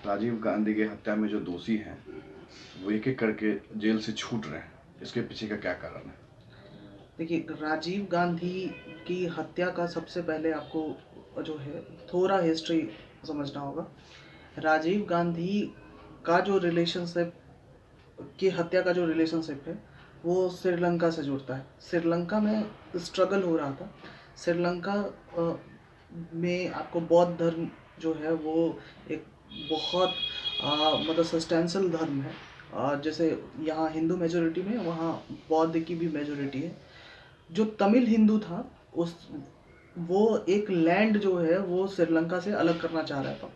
राजीव गांधी की हत्या में जो दोषी हैं वो एक एक करके जेल से छूट रहे हैं, इसके पीछे का क्या कारण है? देखिए, राजीव गांधी की हत्या का सबसे पहले आपको जो है थोड़ा हिस्ट्री समझना होगा। राजीव गांधी का जो रिलेशनशिप की हत्या का जो रिलेशनशिप है वो श्रीलंका से जुड़ता है। श्रीलंका में स्ट्रगल हो रहा था। श्रीलंका में आपको बौद्ध धर्म जो है वो एक बहुत मतलब सस्टेंशियल धर्म है। जैसे यहाँ हिंदू मेजोरिटी में, वहाँ बौद्ध की भी मेजोरिटी है। जो तमिल हिंदू था, उस वो एक लैंड जो है वो श्रीलंका से अलग करना चाह रहा था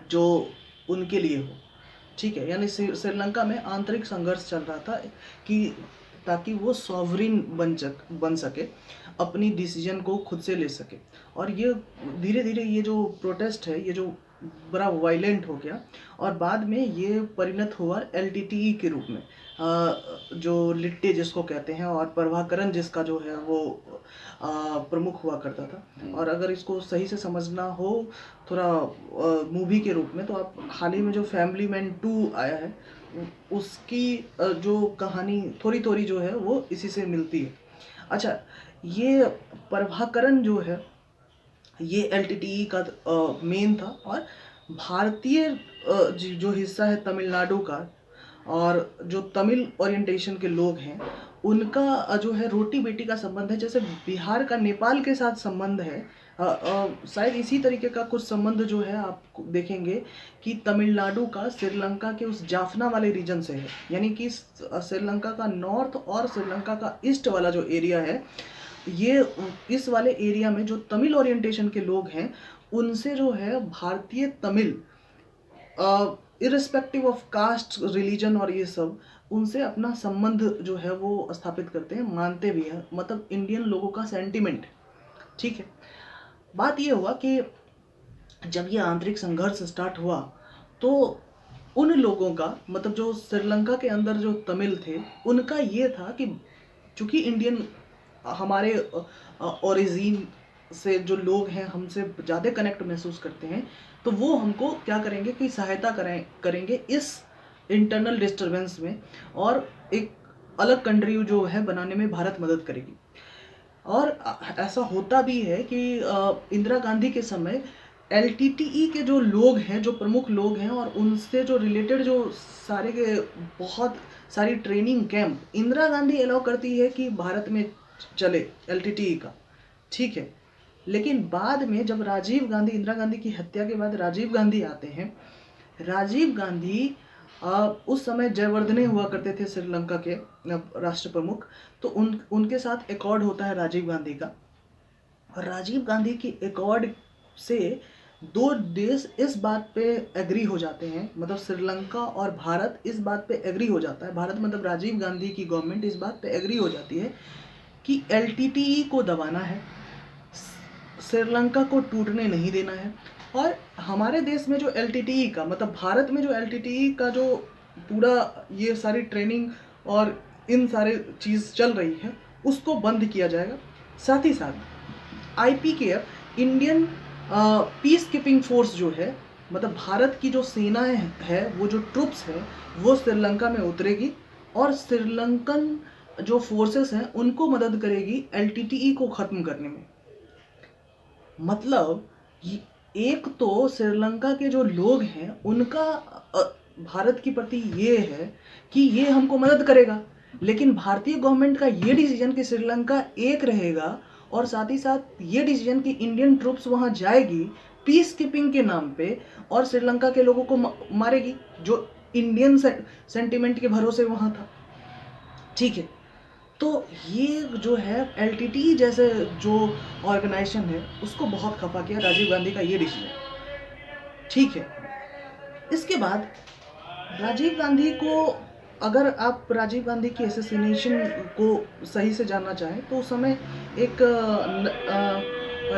जो उनके लिए हो। ठीक है, यानी श्रीलंका में आंतरिक संघर्ष चल रहा था कि ताकि वो सॉवरिन बन सके, अपनी डिसीजन को खुद से ले सके। और ये धीरे धीरे ये जो प्रोटेस्ट है, ये जो बड़ा वायलेंट हो गया और बाद में ये परिणत हुआ एलटीटीई के रूप में, जो लिट्टे जिसको कहते हैं, और प्रभाकरण जिसका जो है वो प्रमुख हुआ करता था। और अगर इसको सही से समझना हो थोड़ा मूवी के रूप में, तो आप हाल ही में जो फैमिली मैन 2 आया है उसकी जो कहानी थोड़ी थोड़ी जो है वो इसी से मिलती है। अच्छा, ये प्रभाकरण जो है ये एलटीटीई का मेन था। और भारतीय जो हिस्सा है तमिलनाडु का, और जो तमिल ओरिएंटेशन के लोग हैं उनका जो है रोटी बेटी का संबंध है। जैसे बिहार का नेपाल के साथ संबंध है, शायद इसी तरीके का कुछ संबंध जो है आप देखेंगे कि तमिलनाडु का श्रीलंका के उस जाफना वाले रीजन से है। यानी कि श्रीलंका का नॉर्थ और श्रीलंका का ईस्ट वाला जो एरिया है, ये इस वाले एरिया में जो तमिल ओरिएंटेशन के लोग हैं उनसे जो है भारतीय Tamil irrespective of caste, religion और ये सब, उनसे अपना संबंध जो है वो स्थापित करते हैं, मानते भी हैं। मतलब इंडियन लोगों का सेंटिमेंट। ठीक है, बात ये हुआ कि जब ये आंतरिक संघर्ष स्टार्ट हुआ तो उन लोगों का, मतलब जो श्रीलंका के अंदर जो तमिल थे, उनका ये था कि चूंकि इंडियन हमारे ओरिजिन से जो लोग हैं हमसे ज़्यादा कनेक्ट महसूस करते हैं, तो वो हमको क्या करेंगे कि सहायता करेंगे इस इंटरनल डिस्टरबेंस में, और एक अलग कंट्री जो है बनाने में भारत मदद करेगी। और ऐसा होता भी है कि इंदिरा गांधी के समय एलटीटीई के जो लोग हैं, जो प्रमुख लोग हैं, और उनसे जो रिलेटेड जो सारे के बहुत सारी training camp Indira Gandhi allow करती है कि भारत में चले एलटीटीई का। ठीक है, लेकिन बाद में जब राजीव गांधी, इंदिरा गांधी की हत्या के बाद राजीव गांधी आते हैं, राजीव गांधी उस समय जयवर्धने हुआ करते थे श्रीलंका के राष्ट्र प्रमुख। तो उनके साथ एकॉर्ड होता है राजीव गांधी का, और राजीव गांधी की एकॉर्ड से दो देश इस बात पे एग्री हो जाते हैं, मतलब श्रीलंका और भारत इस बात पे एग्री हो जाता है, भारत मतलब राजीव गांधी की गवर्नमेंट इस बात पे एग्री हो जाती है कि एलटीटीई को दबाना है, श्रीलंका को टूटने नहीं देना है। और हमारे देश में जो एलटीटीई का, मतलब भारत में जो एलटीटीई का जो पूरा ये सारी ट्रेनिंग और इन सारे चीज़ चल रही है उसको बंद किया जाएगा। साथ ही साथ IPKF, Indian peace keeping force जो है, मतलब भारत की जो सेना है, वो जो ट्रुप्स है वो श्रीलंका में उतरेगी और श्रीलंकन जो फोर्सेस हैं उनको मदद करेगी एलटीटीई को ख़त्म करने में। मतलब एक तो श्रीलंका के जो लोग हैं उनका भारत के प्रति ये है कि ये हमको मदद करेगा, लेकिन भारतीय गवर्नमेंट का ये डिसीजन कि श्रीलंका एक रहेगा, और साथ ही साथ ये डिसीजन कि इंडियन ट्रूप्स वहाँ जाएगी पीस कीपिंग के नाम पे और श्रीलंका के लोगों को मारेगी जो इंडियन सेंटिमेंट के भरोसे वहाँ था। ठीक है, तो ये जो है एलटीटी जैसे जो ऑर्गेनाइजेशन है उसको बहुत खफा किया राजीव गांधी का ये डिसीजन। ठीक है, इसके बाद राजीव गांधी को, अगर आप राजीव गांधी की एसेसिनेशन को सही से जानना चाहें तो उस समय एक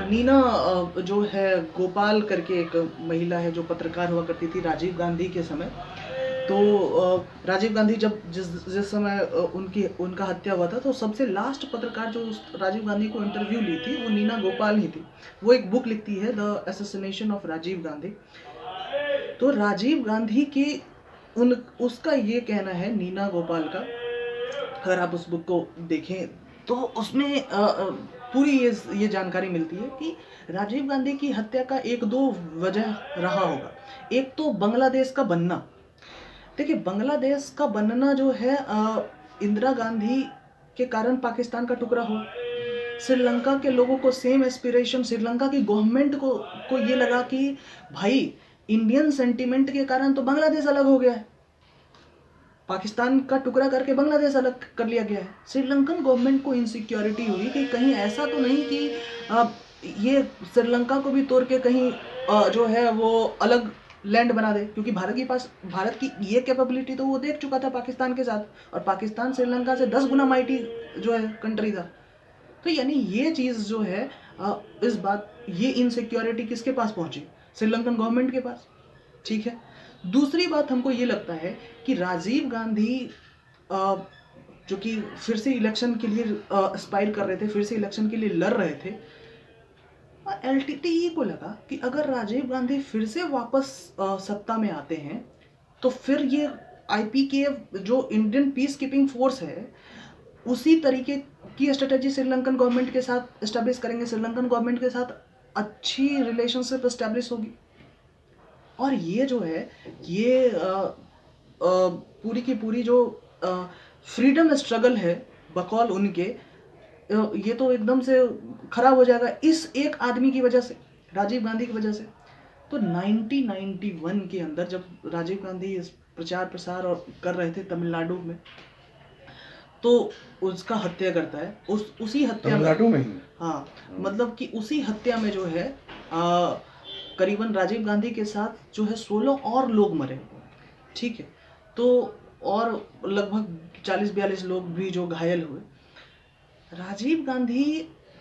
नीना जो है गोपाल करके एक महिला है जो पत्रकार हुआ करती थी राजीव गांधी के समय। तो राजीव गांधी जब जिस समय उनका हत्या हुआ था, तो सबसे लास्ट पत्रकार जो राजीव गांधी को इंटरव्यू ली थी वो नीना गोपाल ही थी। वो एक बुक लिखती है the assassination of Rajiv Gandhi. तो राजीव गांधी के उसका ये कहना है, नीना गोपाल का, अगर आप उस बुक को देखें तो उसमें पूरी ये जानकारी मिलती है कि राजीव गांधी की हत्या का एक दो वजह रहा होगा। एक तो बांग्लादेश का बनना। देखिए, बांग्लादेश का बनना जो है इंदिरा गांधी के कारण पाकिस्तान का टुकड़ा हो। श्रीलंका के लोगों को सेम एस्पिरेशन, श्रीलंका की गवर्नमेंट को ये लगा कि भाई इंडियन सेंटिमेंट के कारण तो बांग्लादेश अलग हो गया है, पाकिस्तान का टुकड़ा करके बांग्लादेश अलग कर लिया गया है। श्रीलंकन गवर्नमेंट को इनसिक्योरिटी हुई कि कहीं ऐसा तो नहीं कि ये श्रीलंका को भी तोड़ के कहीं जो है वो अलग लैंड बना दे, क्योंकि भारत की ये कैपेबिलिटी तो वो देख चुका था पाकिस्तान के साथ, और पाकिस्तान श्रीलंका से 10 गुना माइटी जो है कंट्री था। तो यानी ये चीज़ जो है ये इनसिक्योरिटी किसके पास पहुंची? श्रीलंकन गवर्नमेंट के पास। ठीक है। दूसरी बात हमको ये लगता है कि राजीव गांधी जो कि फिर से इलेक्शन के लिए एस्पायर कर रहे थे, फिर से इलेक्शन के लिए लड़ रहे थे, एलटीटीई को लगा कि अगर राजीव गांधी फिर से वापस सत्ता में आते हैं तो फिर ये आईपीके जो इंडियन पीस कीपिंग फोर्स है उसी तरीके की स्ट्रेटेजी श्रीलंकन गवर्नमेंट के साथ एस्टेब्लिश करेंगे, श्रीलंकन गवर्नमेंट के साथ अच्छी रिलेशनशिप एस्टेब्लिश होगी। और ये जो है ये पूरी की पूरी जो फ्रीडम स्ट्रगल है बकौल उनके, ये तो एकदम से खराब हो जाएगा इस एक आदमी की वजह से, राजीव गांधी की वजह से। तो 1991 के अंदर जब राजीव गांधी इस प्रचार प्रसार और कर रहे थे तमिलनाडु में, तो उसका हत्या करता है। उसी हत्या तमिलनाडु में ही, हाँ, मतलब कि उसी हत्या में जो है करीबन राजीव गांधी के साथ जो है 16 और लोग मरे। ठीक है। तो और लगभग 40-42 लोग भी जो घायल हुए। राजीव गांधी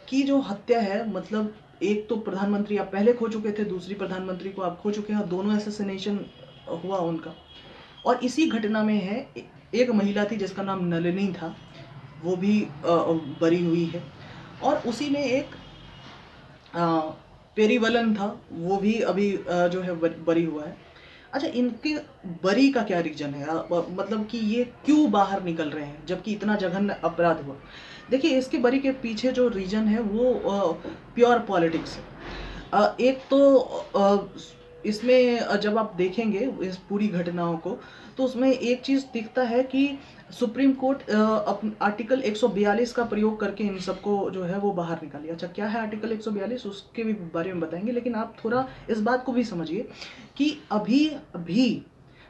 की जो हत्या है, मतलब एक तो प्रधानमंत्री आप पहले खो चुके थे, दूसरी प्रधानमंत्री को आप खो चुके हैं, और दोनों असैसिनेशन हुआ उनका। और इसी घटना में है एक महिला थी जिसका नाम नलिनी था, वो भी बरी हुई है। और उसी में एक पेरीवलन था, वो भी अभी जो है बरी हुआ है। अच्छा, इनके बरी का क्या रीजन है, मतलब कि ये क्यों बाहर निकल रहे हैं जबकि इतना जघन्य अपराध हुआ? देखिए, इसके बरी के पीछे जो रीजन है वो प्योर पॉलिटिक्स है। एक तो इसमें जब आप देखेंगे इस पूरी घटनाओं को तो उसमें एक चीज़ दिखता है कि सुप्रीम कोर्ट आर्टिकल 142 का प्रयोग करके इन सबको जो है वो बाहर निकालिए। अच्छा, क्या है आर्टिकल 142 उसके भी बारे में बताएंगे, लेकिन आप थोड़ा इस बात को भी समझिए कि अभी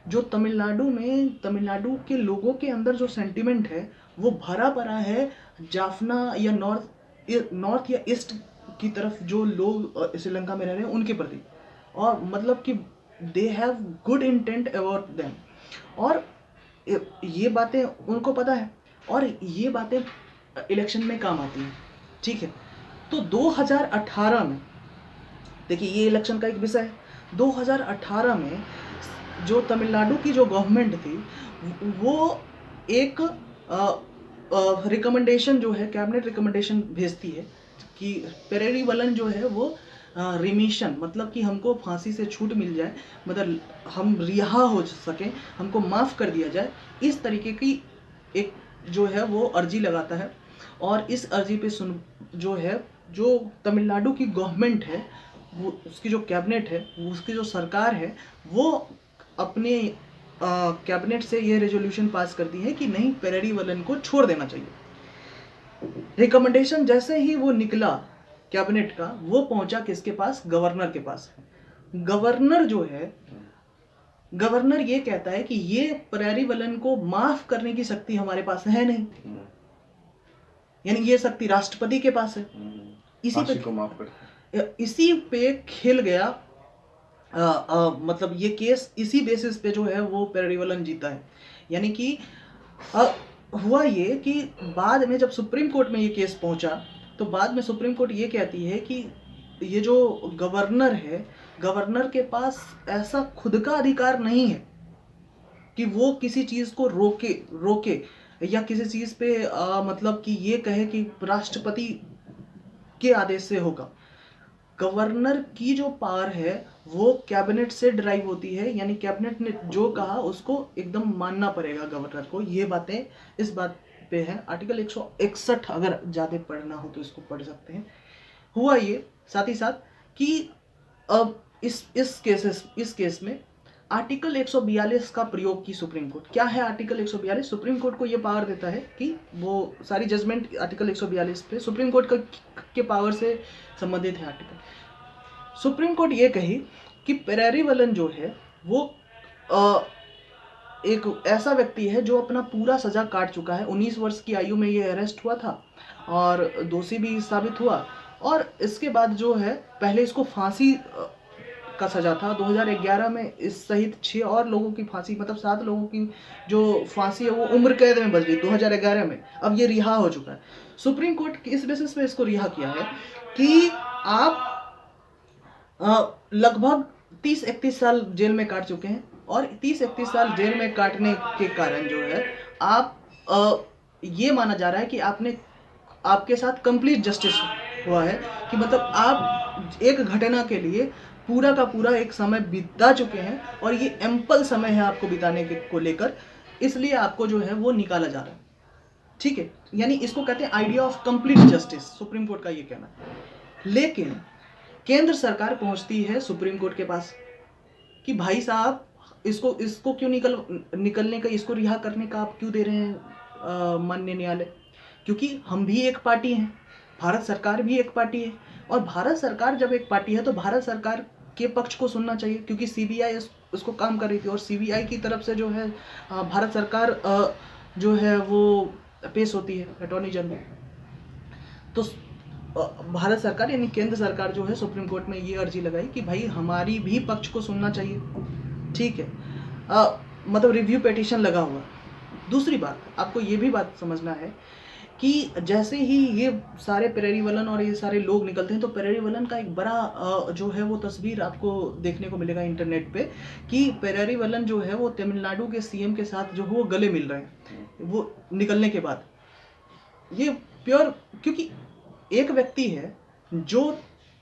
जो तमिलनाडु के लोगों के अंदर जो सेंटिमेंट है वो भरा पड़ा है जाफना या नॉर्थ या ईस्ट की तरफ जो लोग श्रीलंका में रह रहे हैं उनके प्रति, और मतलब कि they have good intent about them, और ये बातें उनको पता है और ये बातें इलेक्शन में काम आती हैं। ठीक है। तो 2018 में देखिए, ये इलेक्शन का एक विषय है। 2018 में जो तमिलनाडु की जो गवर्नमेंट थी वो एक रिकमेंडेशन जो है, कैबिनेट रिकमेंडेशन भेजती है कि पेरेरीवलन जो है वो रिमिशन, मतलब कि हमको फांसी से छूट मिल जाए, मतलब हम रिहा हो सकें, हमको माफ़ कर दिया जाए, इस तरीके की एक जो है वो अर्जी लगाता है। और इस अर्जी पे जो तमिलनाडु की गवर्नमेंट है, वो उसकी जो कैबिनेट है, वो उसकी जो सरकार है, वो अपने कैबिनेट से ये रेजोल्यूशन पास करती है कि नहीं, पेरेरीवलन को छोड़ देना चाहिए। रिकमेंडेशन जैसे ही वो निकला कैबिनेट का, वो पहुंचा किसके पास? गवर्नर के पास। गवर्नर जो है, गवर्नर ये कहता है कि ये पेरेरीवलन को माफ करने की शक्ति हमारे पास है नहीं, यानी ये शक्ति राष्ट्रपति के पास है। इसी पे खेल गया, मतलब ये केस इसी बेसिस पे जो है वो पेरेरीवलन जीता है। यानी कि हुआ ये कि बाद में जब सुप्रीम कोर्ट में ये केस पहुंचा तो बाद में सुप्रीम कोर्ट ये कहती है कि ये जो गवर्नर है, गवर्नर के पास ऐसा खुद का अधिकार नहीं है कि वो किसी चीज़ को रोके या किसी चीज़ पे मतलब कि ये कहे कि राष्ट्रपति के आदेश से होगा। गवर्नर की जो पावर है वो कैबिनेट से ड्राइव होती है, यानी कैबिनेट ने जो कहा उसको एकदम मानना पड़ेगा गवर्नर को। ये बातें इस बात पे है। आर्टिकल 161 अगर ज़्यादा पढ़ना हो तो इसको पढ़ सकते हैं। हुआ ये साथ ही साथ कि अब इस केस में आर्टिकल 142 का प्रयोग की सुप्रीम कोर्ट। क्या है आर्टिकल 142? सुप्रीम कोर्ट को ये पावर देता है कि वो सारी जजमेंट आर्टिकल 142 पे सुप्रीम कोर्ट के पावर से संबंधित है आर्टिकल। सुप्रीम कोर्ट ये कही कि पेरेरी वलन जो है वो एक ऐसा व्यक्ति है जो अपना पूरा सजा काट चुका है। 19 वर्ष की आयु में ये अरेस्ट हुआ था और दोषी भी साबित हुआ, और इसके बाद जो है पहले इसको फांसी का सजा था। 2011 में इस सहित 6 और लोगों की फांसी, मतलब 7 लोगों की जो फांसी है वो उम्र कैद में बच गई 2011 में। अब ये रिहा हो चुका है। सुप्रीम कोर्ट इस बेसिस पे इसको रिहा किया है कि आप लगभग 30-31 साल जेल में काट चुके हैं, और 30-31 साल जेल में काटने के कारण जो है आप ये माना जा रहा है कि आपके साथ कंप्लीट जस्टिस हुआ है, कि मतलब आप एक घटना के लिए पूरा का पूरा एक समय बिता चुके हैं और ये एम्पल समय है आपको बिताने को लेकर, इसलिए आपको जो है वो निकाला जा रहा है। ठीक है, यानी इसको कहते हैं idea of complete justice, supreme court का ये कहना है। लेकिन केंद्र सरकार पहुंचती है सुप्रीम कोर्ट के पास कि भाई साहब इसको क्यों निकलने का, इसको रिहा करने का आप क्यों दे रहे हैं माननीय न्यायालय? क्योंकि हम भी एक पार्टी हैं, भारत सरकार भी एक पार्टी है, और भारत सरकार जब एक पार्टी है तो भारत सरकार के पक्ष को सुनना चाहिए, क्योंकि सीबीआई उसको काम कर रही थी और सीबीआई की तरफ से जो है भारत सरकार जो है वो पेश होती है अटॉर्नी जनरल। तो भारत सरकार यानी केंद्र सरकार जो है सुप्रीम कोर्ट में ये अर्जी लगाई कि भाई हमारी भी पक्ष को सुनना चाहिए। ठीक है, मतलब रिव्यू पिटीशन लगा हुआ। दूसरी बात, आपको ये भी बात समझना है कि जैसे ही ये सारे पेरेरी वलन और ये सारे लोग निकलते हैं तो पेरेरी वलन का एक बड़ा जो है वो तस्वीर आपको देखने को मिलेगा इंटरनेट पे, कि पेरेरी वलन जो है वो तमिलनाडु के सीएम के साथ जो है वो गले मिल रहे हैं वो निकलने के बाद। ये प्योर, क्योंकि एक व्यक्ति है जो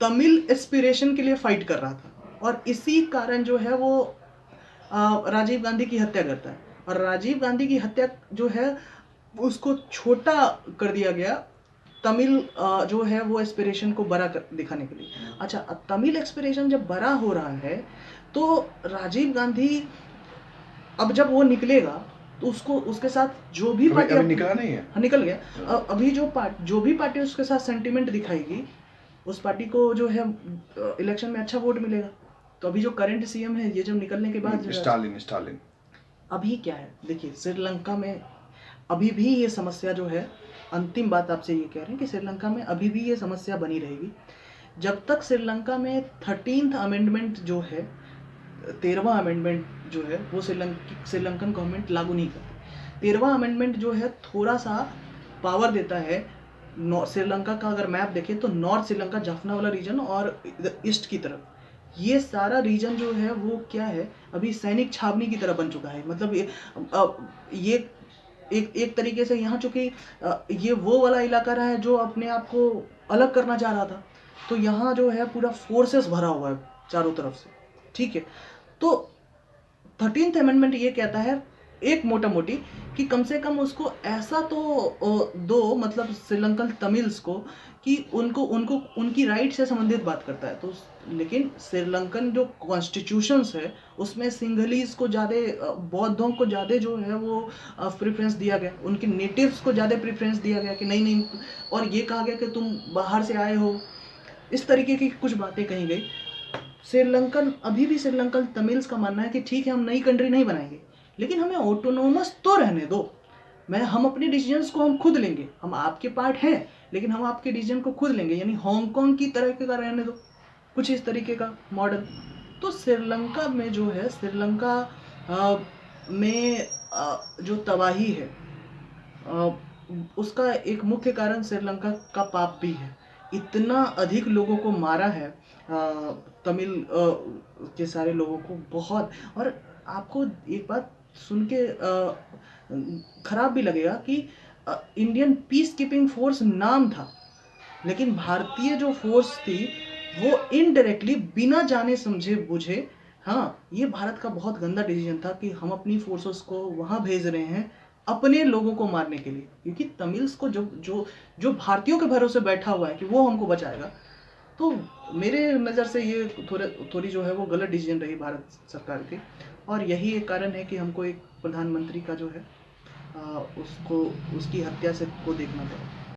तमिल एस्पिरेशन के लिए फाइट कर रहा था और इसी कारण जो है वो राजीव गांधी की हत्या करता है, और राजीव गांधी की हत्या जो है उसको छोटा कर दिया गया तमिल जो है वो एस्पिरेशन को बड़ा दिखाने के लिए। अच्छा, तमिल एस्पिरेशन जब बड़ा हो रहा है तो राजीव गांधी अब जब वो निकलेगा तो उसके साथ जो भी पार्टी निकला नहीं है, निकल गया। अभी जो भी पार्टी उसके साथ सेंटिमेंट दिखाएगी उस पार्टी को जो है इलेक्शन में अच्छा वोट मिलेगा। तो अभी जो करंट सीएम है ये जब निकलने के बाद स्टालिन अभी क्या है, देखिए श्रीलंका में अभी भी ये समस्या जो है, अंतिम बात आपसे ये कह रहे हैं कि श्रीलंका में अभी भी ये समस्या बनी रहेगी जब तक श्रीलंका में 13th अमेंडमेंट जो है, 13वां अमेंडमेंट जो है वो श्रीलंकन गवर्नमेंट लागू नहीं करती। 13वां अमेंडमेंट जो है थोड़ा सा पावर देता है श्रीलंका का। अगर मैप देखें तो नॉर्थ श्रीलंका, जाफना वाला रीजन और ईस्ट की तरफ ये सारा रीजन जो है वो क्या है, अभी सैनिक छावनी की तरह बन चुका है। मतलब ये एक तरीके से यहाँ चूंकि ये वो वाला इलाका रहा है जो अपने आप को अलग करना चाह रहा था, तो यहाँ जो है पूरा फोर्सेस भरा हुआ है चारों तरफ से। ठीक है, तो 13th अमेंडमेंट ये कहता है एक मोटा मोटी कि कम से कम उसको ऐसा तो दो, मतलब श्रीलंकन तमिल्स को, कि उनको उनकी राइट से संबंधित बात करता है। तो लेकिन श्रीलंकन जो कॉन्स्टिट्यूशंस है उसमें सिंघलीज को ज़्यादा, बौद्धों को ज़्यादा जो है वो प्रेफरेंस दिया गया, उनके नेटिव्स को ज़्यादा प्रेफरेंस दिया गया कि नहीं, और ये कहा गया कि तुम बाहर से आए हो, इस तरीके की कुछ बातें कही गई। अभी भी श्रीलंकन तमिल्स का मानना है कि ठीक है हम नई कंट्री नहीं बनाएंगे, लेकिन हमें ऑटोनोमस तो रहने दो। हम अपने डिसीजंस को हम खुद लेंगे, हम आपके पार्ट हैं लेकिन हम आपके डिसीजन को खुद लेंगे, यानी हांगकांग की तरह का रहने दो, कुछ इस तरीके का मॉडल। तो श्रीलंका में जो है, श्रीलंका में जो तबाही है उसका एक मुख्य कारण श्रीलंका का पाप भी है। इतना अधिक लोगों को मारा है तमिल के सारे लोगों को, बहुत। और आपको एक बात सुन के खराब भी लगेगा कि इंडियन पीस कीपिंग फोर्स नाम था, लेकिन भारतीय जो फोर्स थी वो इनडायरेक्टली बिना जाने समझे बुझे, हाँ, ये भारत का बहुत गंदा डिसीजन था कि हम अपनी फोर्सेस को वहाँ भेज रहे हैं अपने लोगों को मारने के लिए, क्योंकि तमिल्स को जो जो जो भारतीयों के भरोसे बैठा हुआ है कि वो हमको बचाएगा। तो मेरे नज़र से ये थोड़ी जो है वो गलत डिसीजन रही भारत सरकार की, और यही एक कारण है कि हमको एक प्रधानमंत्री का जो है उसको उसकी हत्या से को देखना पड़ा।